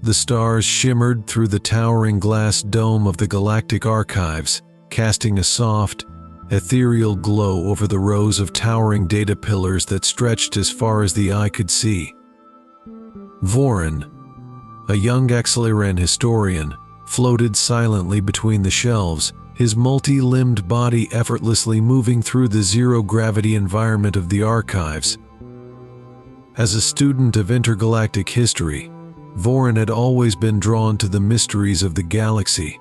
The stars shimmered through the towering glass dome of the Galactic archives, casting a soft, ethereal glow over the rows of towering data pillars that stretched as far as the eye could see. Voren, a young Acceleran historian, floated silently between the shelves, his multi-limbed body effortlessly moving through the zero-gravity environment of the archives. As a student of intergalactic history, Voren had always been drawn to the mysteries of the galaxy,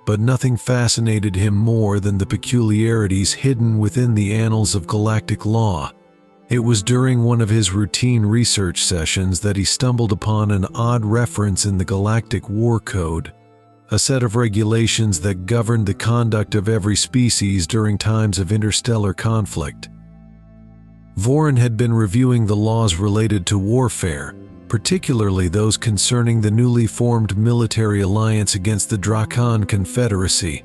but nothing fascinated him more than the peculiarities hidden within the annals of galactic law. It was during one of his routine research sessions that he stumbled upon an odd reference in the Galactic War Code, a set of regulations that governed the conduct of every species during times of interstellar conflict. Voren had been reviewing the laws related to warfare, particularly those concerning the newly formed military alliance against the Drakon Confederacy,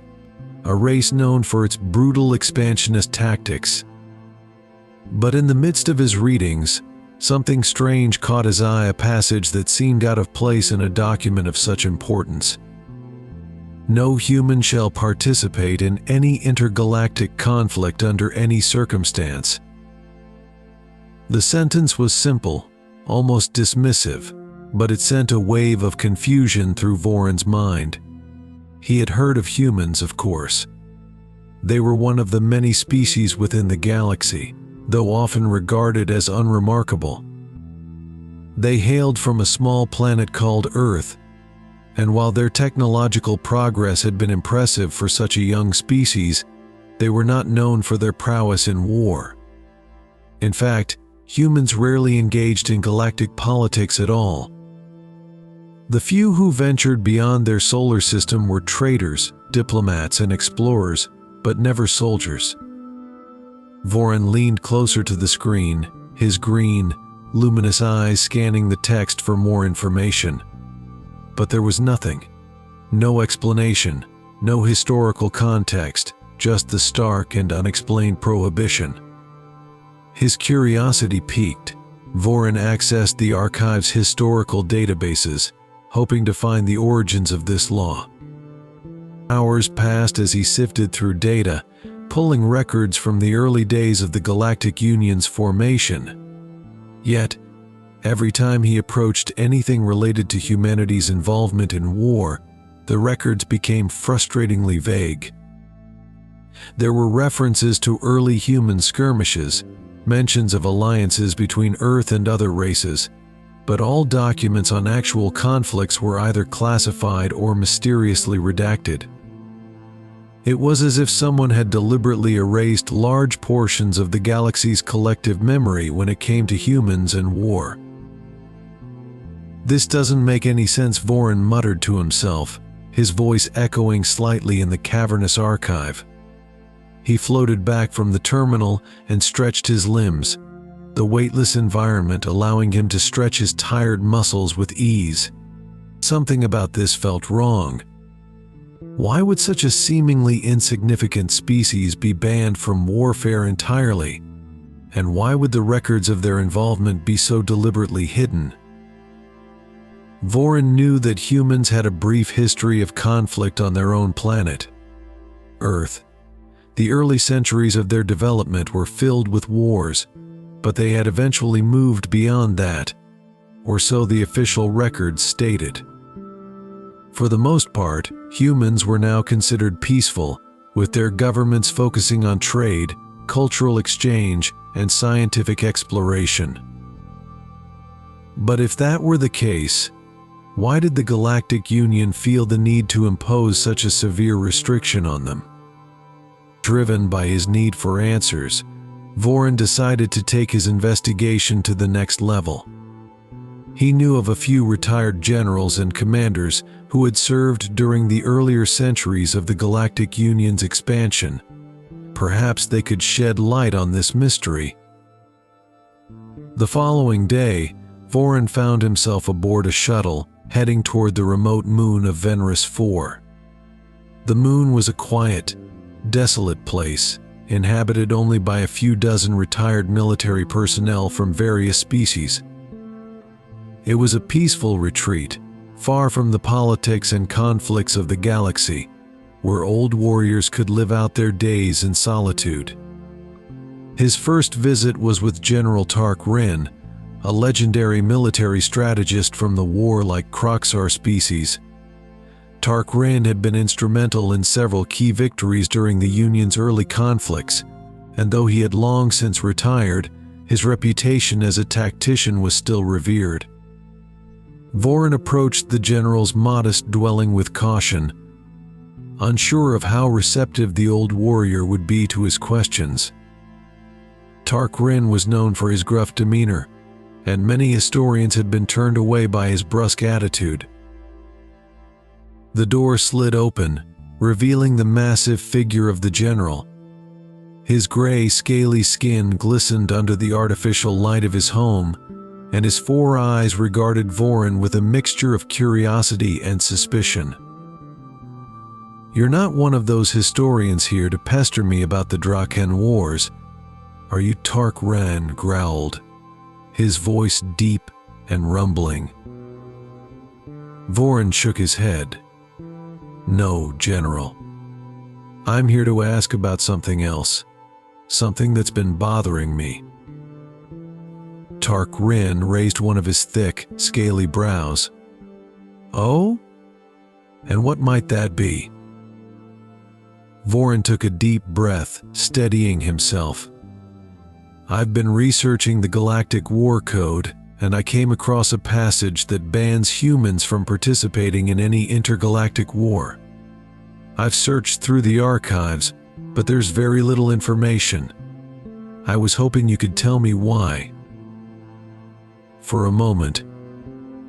a race known for its brutal expansionist tactics. But in the midst of his readings, something strange caught his eye, a passage that seemed out of place in a document of such importance. No human shall participate in any intergalactic conflict under any circumstance. The sentence was simple, almost dismissive, but it sent a wave of confusion through Voren's mind. He had heard of humans, of course. They were one of the many species within the galaxy, though often regarded as unremarkable. They hailed from a small planet called Earth, and while their technological progress had been impressive for such a young species, they were not known for their prowess in war. In fact, humans rarely engaged in galactic politics at all. The few who ventured beyond their solar system were traders, diplomats, and explorers, but never soldiers. Voren leaned closer to the screen, his green, luminous eyes scanning the text for more information. But there was nothing. No explanation, no historical context, just the stark and unexplained prohibition. His curiosity piqued. Voren accessed the archive's historical databases, hoping to find the origins of this law. Hours passed as he sifted through data, pulling records from the early days of the Galactic Union's formation. Yet, every time he approached anything related to humanity's involvement in war, the records became frustratingly vague. There were references to early human skirmishes, mentions of alliances between Earth and other races, but all documents on actual conflicts were either classified or mysteriously redacted. It was as if someone had deliberately erased large portions of the galaxy's collective memory when it came to humans and war. "This doesn't make any sense," Voren muttered to himself, his voice echoing slightly in the cavernous archive. He floated back from the terminal and stretched his limbs, the weightless environment allowing him to stretch his tired muscles with ease. Something about this felt wrong. Why would such a seemingly insignificant species be banned from warfare entirely? And why would the records of their involvement be so deliberately hidden? Voren knew that humans had a brief history of conflict on their own planet, Earth. The early centuries of their development were filled with wars, but they had eventually moved beyond that, or so the official records stated. For the most part, humans were now considered peaceful, with their governments focusing on trade, cultural exchange, and scientific exploration. But if that were the case, why did the Galactic Union feel the need to impose such a severe restriction on them? Driven by his need for answers, Voren decided to take his investigation to the next level. He knew of a few retired generals and commanders who had served during the earlier centuries of the Galactic Union's expansion. Perhaps they could shed light on this mystery. The following day, Voren found himself aboard a shuttle, heading toward the remote moon of Venris IV. The moon was a quiet, desolate place, inhabited only by a few dozen retired military personnel from various species. It was a peaceful retreat, far from the politics and conflicts of the galaxy, where old warriors could live out their days in solitude. His first visit was with General Tark Rin, a legendary military strategist from the warlike Kroxar species. Tark Rin had been instrumental in several key victories during the Union's early conflicts, and though he had long since retired, his reputation as a tactician was still revered. Vorin approached the general's modest dwelling with caution, unsure of how receptive the old warrior would be to his questions. Tark Rin was known for his gruff demeanor, and many historians had been turned away by his brusque attitude. The door slid open, revealing the massive figure of the general. His gray, scaly skin glistened under the artificial light of his home, and his four eyes regarded Vorin with a mixture of curiosity and suspicion. "You're not one of those historians here to pester me about the Draken Wars, are you?" Tark Rin growled, his voice deep and rumbling. Vorin shook his head. "No, General. I'm here to ask about something else, something that's been bothering me." Tark Rin raised one of his thick, scaly brows. "Oh? And what might that be?" Vorin took a deep breath, steadying himself. "I've been researching the Galactic War Code, and I came across a passage that bans humans from participating in any intergalactic war. I've searched through the archives, but there's very little information. I was hoping you could tell me why." For a moment,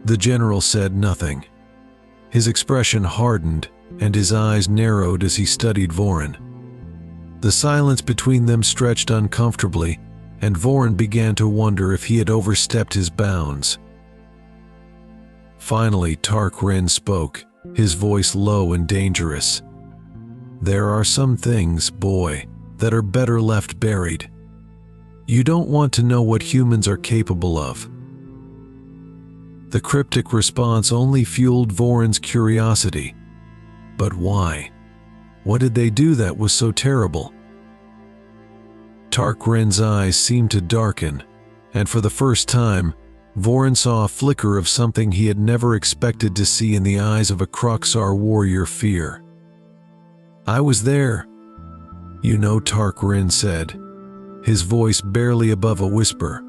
the general said nothing. His expression hardened, and his eyes narrowed as he studied Vorin. The silence between them stretched uncomfortably, and Vorin began to wonder if he had overstepped his bounds. Finally, Tark Rin spoke, his voice low and dangerous. "There are some things, boy, that are better left buried. You don't want to know what humans are capable of." The cryptic response only fueled Vorin's curiosity. But why? What did they do that was so terrible? Tark Rin's eyes seemed to darken, and for the first time, Vorin saw a flicker of something he had never expected to see in the eyes of a Kroxar warrior: fear. "I was there. You know," Tark Rin said, his voice barely above a whisper.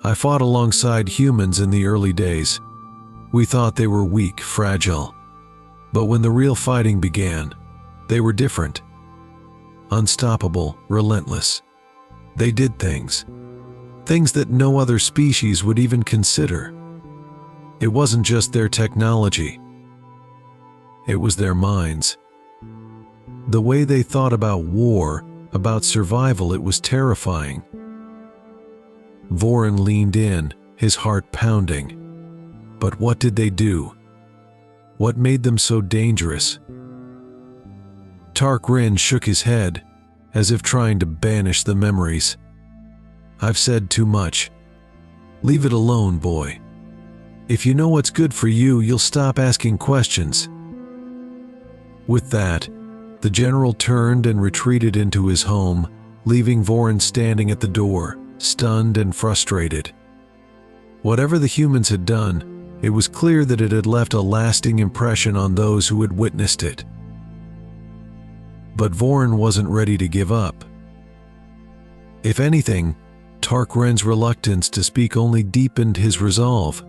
"I fought alongside humans in the early days. We thought they were weak, fragile. But when the real fighting began, they were different. Unstoppable, relentless. They did things that no other species would even consider. It wasn't just their technology. It was their minds. The way they thought about war, about survival, it was terrifying." Vorin leaned in, his heart pounding. But what did they do? What made them so dangerous? Tark Rin shook his head, as if trying to banish the memories. "I've said too much. Leave it alone, boy. If you know what's good for you, you'll stop asking questions." With that, the general turned and retreated into his home, leaving Vorin standing at the door, stunned and frustrated. Whatever the humans had done, it was clear that it had left a lasting impression on those who had witnessed it. But Vorin wasn't ready to give up. If anything, Tark Rin's reluctance to speak only deepened his resolve.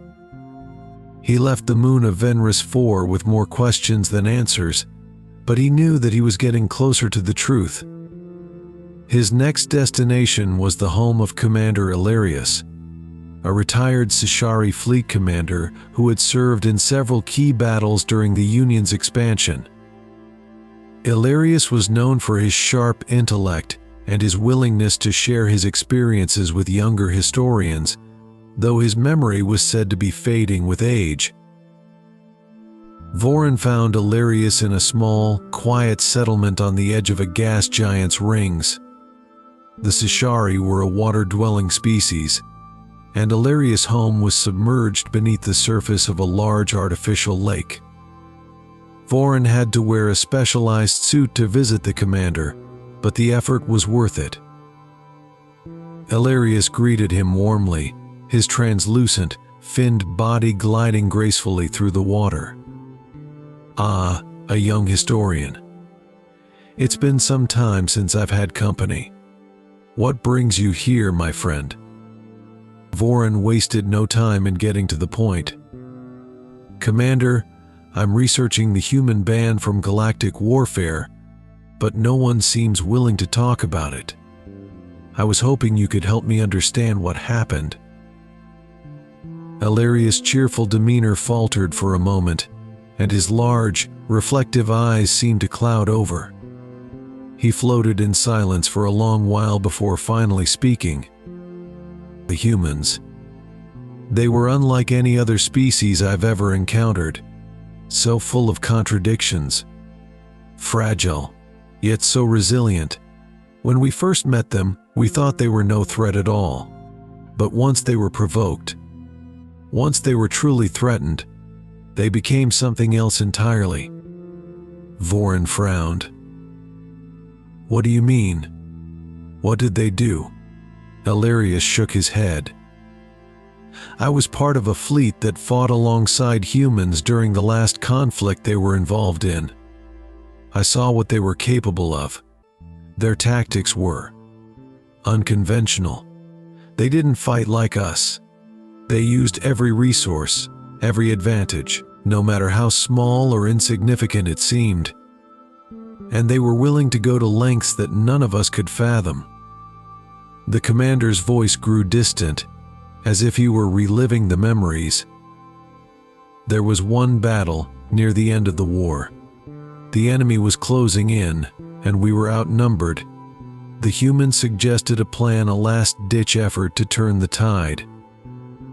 He left the moon of Venris 4 with more questions than answers, but he knew that he was getting closer to the truth. His next destination was the home of Commander Ilarius, a retired Sishari fleet commander who had served in several key battles during the Union's expansion. Ilarius was known for his sharp intellect and his willingness to share his experiences with younger historians, though his memory was said to be fading with age. Vorin found Ilarius in a small, quiet settlement on the edge of a gas giant's rings. The Sishari were a water-dwelling species, and Illyria's home was submerged beneath the surface of a large artificial lake. Vorin had to wear a specialized suit to visit the commander, but the effort was worth it. Illyrius greeted him warmly, his translucent, finned body gliding gracefully through the water. "Ah, a young historian. It's been some time since I've had company. What brings you here, my friend?" Vorin wasted no time in getting to the point. "Commander, I'm researching the human ban from galactic warfare, but no one seems willing to talk about it. I was hoping you could help me understand what happened." Illyrius' cheerful demeanor faltered for a moment, and his large, reflective eyes seemed to cloud over. He floated in silence for a long while before finally speaking. "The humans. They were unlike any other species I've ever encountered. So full of contradictions. Fragile, yet so resilient. When we first met them, we thought they were no threat at all. But once they were provoked, once they were truly threatened, they became something else entirely." Vorin frowned. "What do you mean? What did they do?" Illyrius shook his head. "I was part of a fleet that fought alongside humans during the last conflict they were involved in. I saw what they were capable of. Their tactics were unconventional. They didn't fight like us. They used every resource, every advantage, no matter how small or insignificant it seemed. And they were willing to go to lengths that none of us could fathom." The commander's voice grew distant, as if he were reliving the memories. "There was one battle near the end of the war. The enemy was closing in, and we were outnumbered. The humans suggested a plan, a last-ditch effort to turn the tide.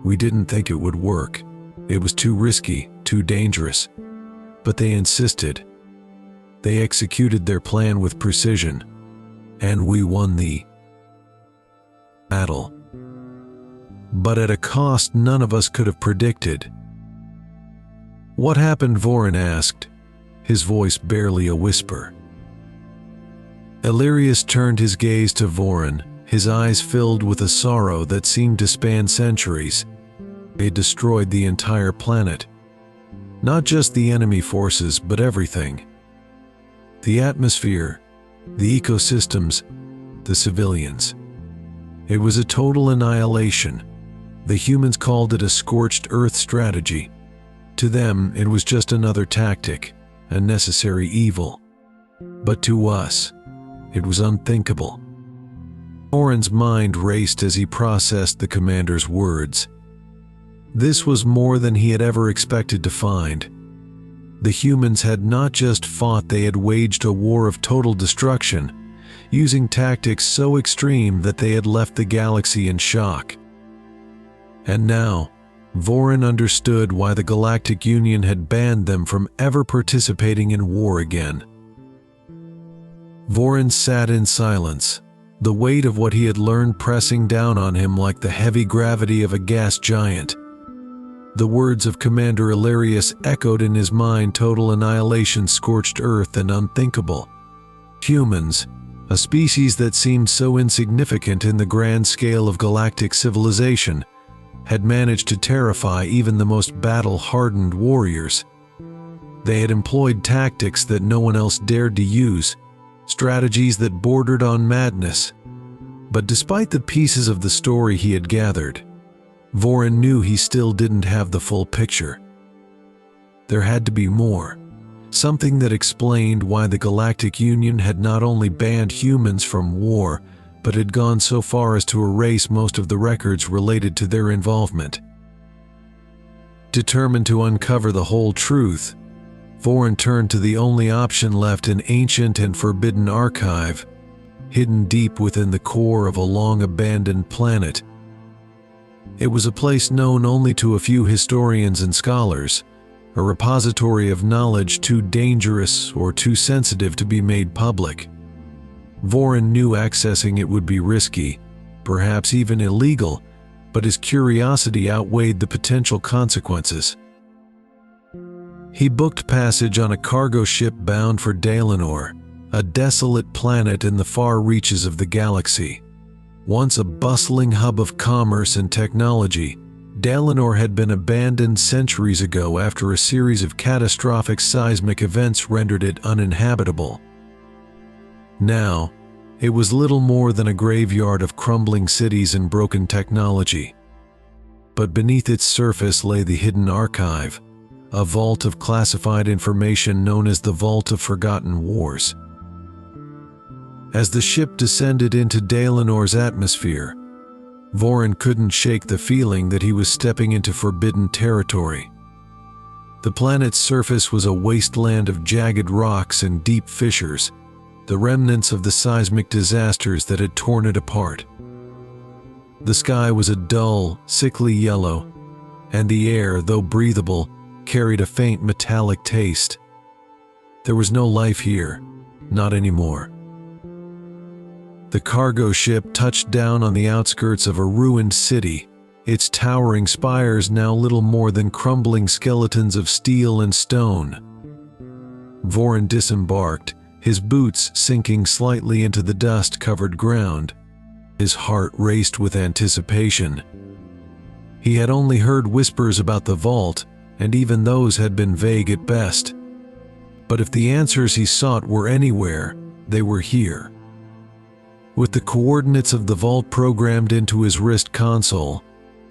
We didn't think it would work. It was too risky, too dangerous. But they insisted. They executed their plan with precision, and we won the battle. But at a cost none of us could have predicted." "What happened?" Vorin asked, his voice barely a whisper. Illyrius turned his gaze to Vorin, his eyes filled with a sorrow that seemed to span centuries. They destroyed the entire planet. Not just the enemy forces, but everything. The atmosphere, the ecosystems, the civilians. It was a total annihilation. The humans called it a scorched earth strategy. To them, it was just another tactic, a necessary evil. But to us, it was unthinkable. Vorin's mind raced as he processed the commander's words. This was more than he had ever expected to find. The humans had not just fought, they had waged a war of total destruction, using tactics so extreme that they had left the galaxy in shock. And now, Vorin understood why the Galactic Union had banned them from ever participating in war again. Vorin sat in silence, the weight of what he had learned pressing down on him like the heavy gravity of a gas giant. The words of Commander Illyrius echoed in his mind: total annihilation, scorched earth, and unthinkable. Humans, a species that seemed so insignificant in the grand scale of galactic civilization, had managed to terrify even the most battle-hardened warriors. They had employed tactics that no one else dared to use, strategies that bordered on madness. But despite the pieces of the story he had gathered, Vorin knew he still didn't have the full picture. There had to be more, something that explained why the Galactic Union had not only banned humans from war, but had gone so far as to erase most of the records related to their involvement. Determined to uncover the whole truth, Vorin turned to the only option left: an ancient and forbidden archive, hidden deep within the core of a long-abandoned planet. It was a place known only to a few historians and scholars, a repository of knowledge too dangerous or too sensitive to be made public. Vorin knew accessing it would be risky, perhaps even illegal, but his curiosity outweighed the potential consequences. He booked passage on a cargo ship bound for Daelanor, a desolate planet in the far reaches of the galaxy. Once a bustling hub of commerce and technology, Daelanor had been abandoned centuries ago after a series of catastrophic seismic events rendered it uninhabitable. Now, it was little more than a graveyard of crumbling cities and broken technology. But beneath its surface lay the hidden archive, a vault of classified information known as the Vault of Forgotten Wars. As the ship descended into Daelanor's atmosphere, Vorin couldn't shake the feeling that he was stepping into forbidden territory. The planet's surface was a wasteland of jagged rocks and deep fissures, the remnants of the seismic disasters that had torn it apart. The sky was a dull, sickly yellow, and the air, though breathable, carried a faint metallic taste. There was no life here, not anymore. The cargo ship touched down on the outskirts of a ruined city, its towering spires now little more than crumbling skeletons of steel and stone. Vorin disembarked, his boots sinking slightly into the dust-covered ground. His heart raced with anticipation. He had only heard whispers about the vault, and even those had been vague at best. But if the answers he sought were anywhere, they were here. With the coordinates of the vault programmed into his wrist console,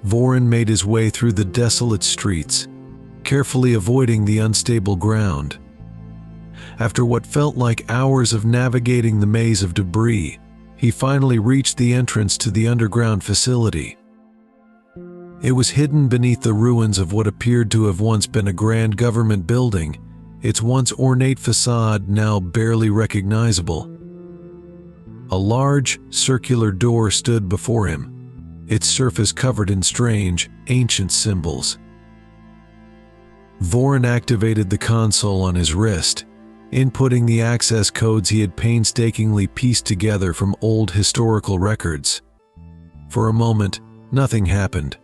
Vorin made his way through the desolate streets, carefully avoiding the unstable ground. After what felt like hours of navigating the maze of debris, he finally reached the entrance to the underground facility. It was hidden beneath the ruins of what appeared to have once been a grand government building, its once ornate facade now barely recognizable. A large, circular door stood before him, its surface covered in strange, ancient symbols. Vorin activated the console on his wrist, inputting the access codes he had painstakingly pieced together from old historical records. For a moment, nothing happened.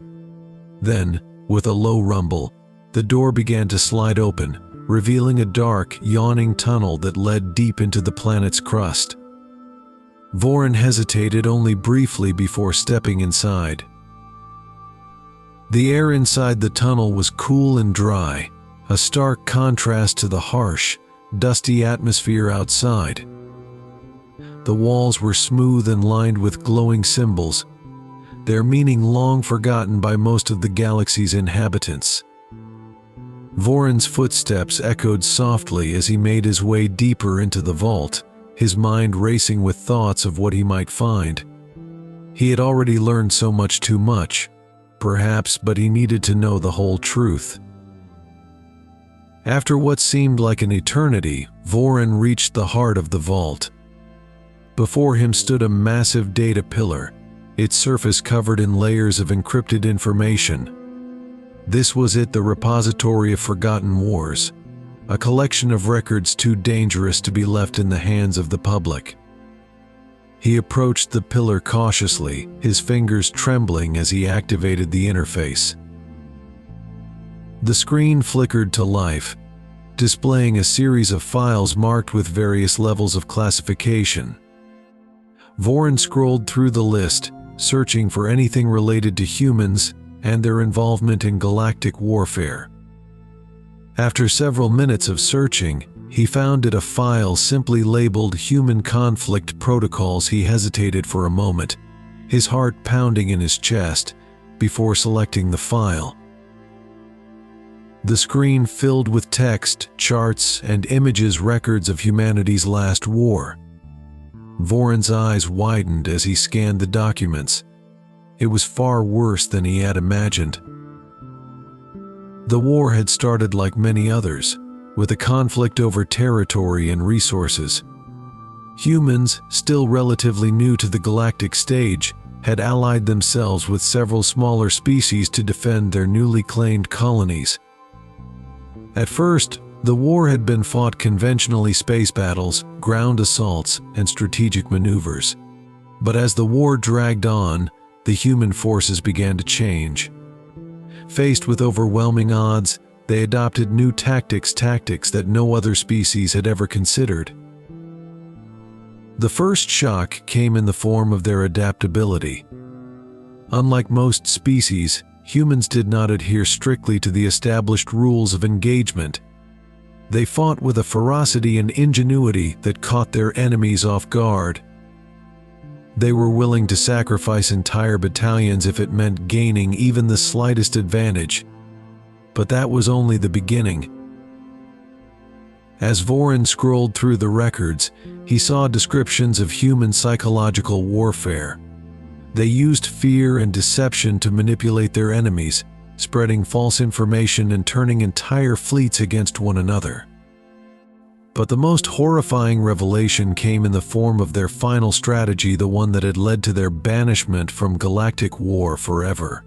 Then, with a low rumble, the door began to slide open, revealing a dark, yawning tunnel that led deep into the planet's crust. Vorin hesitated only briefly before stepping inside. The air inside the tunnel was cool and dry, a stark contrast to the harsh, dusty atmosphere outside. The walls were smooth and lined with glowing symbols, their meaning long forgotten by most of the galaxy's inhabitants. Vorin's footsteps echoed softly as he made his way deeper into the vault, his mind racing with thoughts of what he might find. He had already learned so much too much, perhaps, but he needed to know the whole truth. After what seemed like an eternity, Vorin reached the heart of the vault. Before him stood a massive data pillar, its surface covered in layers of encrypted information. This was it, the repository of forgotten wars, a collection of records too dangerous to be left in the hands of the public. He approached the pillar cautiously, his fingers trembling as he activated the interface. The screen flickered to life, displaying a series of files marked with various levels of classification. Vorin scrolled through the list, searching for anything related to humans and their involvement in galactic warfare. After several minutes of searching, he found a file simply labeled Human Conflict Protocols. He hesitated for a moment, his heart pounding in his chest, before selecting the file. The screen filled with text, charts, and images, records of humanity's last war. Vorin's eyes widened as he scanned the documents. It was far worse than he had imagined. The war had started like many others, with a conflict over territory and resources. Humans, still relatively new to the galactic stage, had allied themselves with several smaller species to defend their newly claimed colonies. At first, the war had been fought conventionally: space battles, ground assaults, and strategic maneuvers. But as the war dragged on, the human forces began to change. Faced with overwhelming odds, they adopted new tactics that no other species had ever considered. The first shock came in the form of their adaptability. Unlike most species, humans did not adhere strictly to the established rules of engagement. They fought with a ferocity and ingenuity that caught their enemies off guard. They were willing to sacrifice entire battalions if it meant gaining even the slightest advantage. But that was only the beginning. As Voron scrolled through the records, he saw descriptions of human psychological warfare. They used fear and deception to manipulate their enemies, spreading false information and turning entire fleets against one another. But the most horrifying revelation came in the form of their final strategy, the one that had led to their banishment from galactic war forever.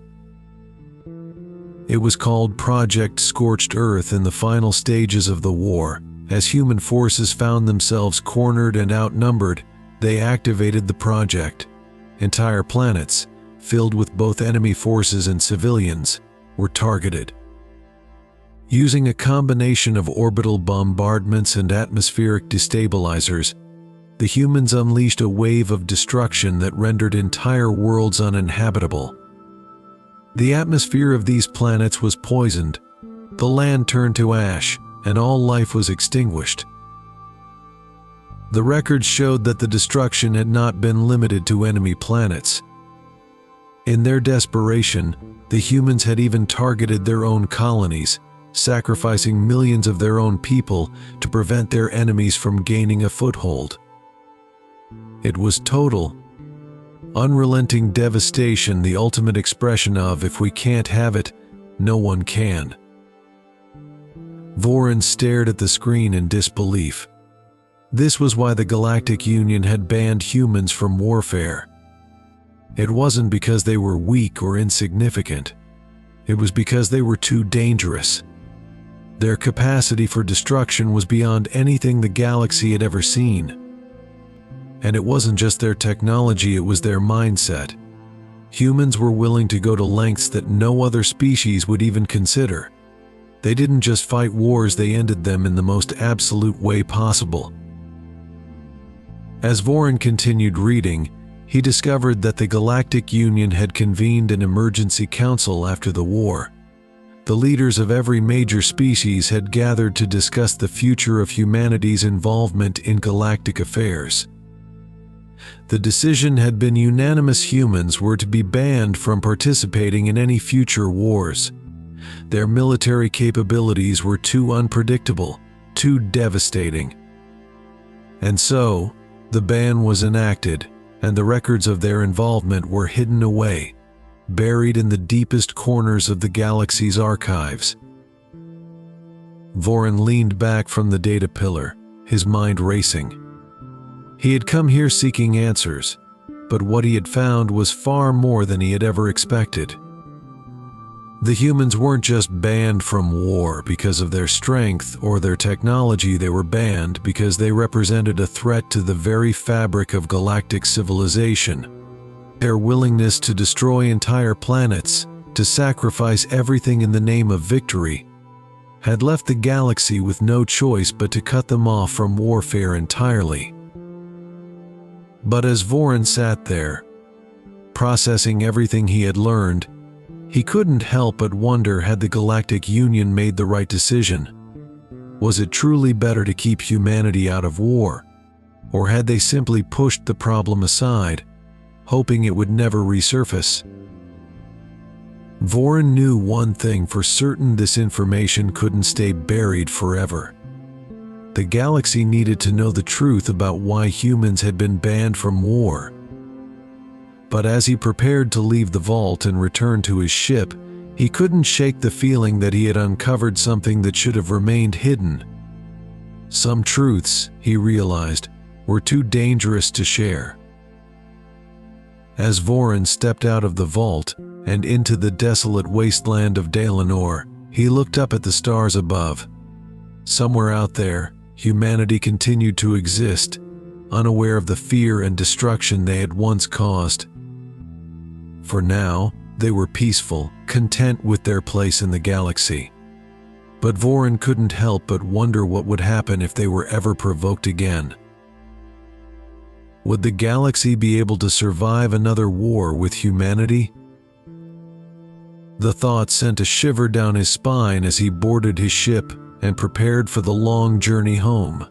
It was called Project Scorched Earth. In the final stages of the war, as human forces found themselves cornered and outnumbered, they activated the project. Entire planets, filled with both enemy forces and civilians, were targeted. Using a combination of orbital bombardments and atmospheric destabilizers, the humans unleashed a wave of destruction that rendered entire worlds uninhabitable. The atmosphere of these planets was poisoned, the land turned to ash, and all life was extinguished. The records showed that the destruction had not been limited to enemy planets. In their desperation, the humans had even targeted their own colonies, sacrificing millions of their own people to prevent their enemies from gaining a foothold. It was total, unrelenting devastation, the ultimate expression of "if we can't have it, no one can." Voron stared at the screen in disbelief. This was why the Galactic Union had banned humans from warfare. It wasn't because they were weak or insignificant. It was because they were too dangerous. Their capacity for destruction was beyond anything the galaxy had ever seen. And it wasn't just their technology, it was their mindset. Humans were willing to go to lengths that no other species would even consider. They didn't just fight wars, they ended them in the most absolute way possible. As Voron continued reading, he discovered that the Galactic Union had convened an emergency council after the war. The leaders of every major species had gathered to discuss the future of humanity's involvement in galactic affairs. The decision had been unanimous: humans were to be banned from participating in any future wars. Their military capabilities were too unpredictable, too devastating. And so, the ban was enacted, and the records of their involvement were hidden away, buried in the deepest corners of the galaxy's archives. Voron leaned back from the data pillar, his mind racing. He had come here seeking answers, but what he had found was far more than he had ever expected. The humans weren't just banned from war because of their strength or their technology, they were banned because they represented a threat to the very fabric of galactic civilization. Their willingness to destroy entire planets, to sacrifice everything in the name of victory, had left the galaxy with no choice but to cut them off from warfare entirely. But as Voron sat there, processing everything he had learned, he couldn't help but wonder, had the Galactic Union made the right decision? Was it truly better to keep humanity out of war? Or had they simply pushed the problem aside, hoping it would never resurface? Voron knew one thing for certain: this information couldn't stay buried forever. The galaxy needed to know the truth about why humans had been banned from war. But as he prepared to leave the vault and return to his ship, he couldn't shake the feeling that he had uncovered something that should have remained hidden. Some truths, he realized, were too dangerous to share. As Voron stepped out of the vault and into the desolate wasteland of Daelanor, he looked up at the stars above. Somewhere out there, humanity continued to exist, unaware of the fear and destruction they had once caused. For now, they were peaceful, content with their place in the galaxy. But Voron couldn't help but wonder what would happen if they were ever provoked again. Would the galaxy be able to survive another war with humanity? The thought sent a shiver down his spine as he boarded his ship and prepared for the long journey home.